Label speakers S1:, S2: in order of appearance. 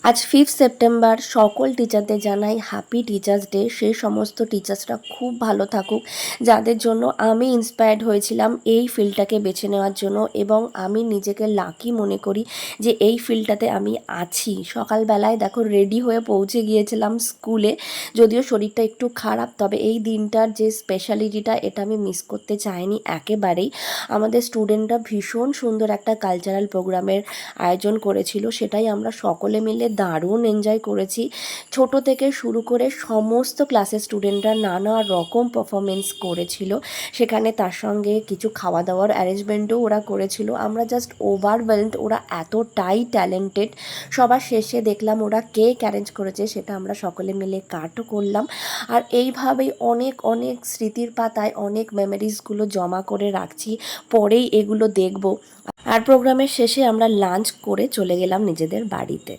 S1: আজ 5 সেপ্টেম্বর সকল টিচারদের জানাই হ্যাপি টিচার্স ডে। সেই সমস্ত টিচার্সরা খুব ভালো থাকুক, যাদের জন্য আমি ইন্সপায়ার্ড হয়েছিলাম এই ফিল্ডটাকে বেছে নেওয়ার জন্য, এবং আমি নিজেকে লাকি মনে করি যে এই ফিল্ডটাতে আমি আছি। সকালবেলায় দেখো রেডি হয়ে পৌঁছে গিয়েছিলাম স্কুলে, যদিও শরীরটা একটু খারাপ, তবে এই দিনটার যে স্পেশালিটিটা এটা আমি মিস করতে চাইনি একেবারেই। আমাদের স্টুডেন্টরা ভীষণ সুন্দর একটা কালচারাল প্রোগ্রামের আয়োজন করেছিল, সেটাই আমরা সকলে মিলে দারুণ এনজয় করেছি। ছোট থেকে শুরু করে সমস্ত ক্লাসের স্টুডেন্টরা নানা রকম পারফরমেন্স করেছিল সেখানে, তার সঙ্গে কিছু খাওয়া দাওয়ার অ্যারেঞ্জমেন্টও ওরা করেছিল। আমরা জাস্ট ওভারওয়েলড, ওরা এতটাই ট্যালেন্টেড। সবার শেষে দেখলাম ওরা কেক অ্যারেঞ্জ করেছে, সেটা আমরা সকলে মিলে কাটও করলাম। আর এইভাবেই অনেক অনেক স্মৃতির পাতায় অনেক মেমোরিজগুলো জমা করে রাখছি, পরেই এগুলো দেখব। আর প্রোগ্রামের শেষে আমরা লাঞ্চ করে চলে গেলাম নিজেদের বাড়িতে।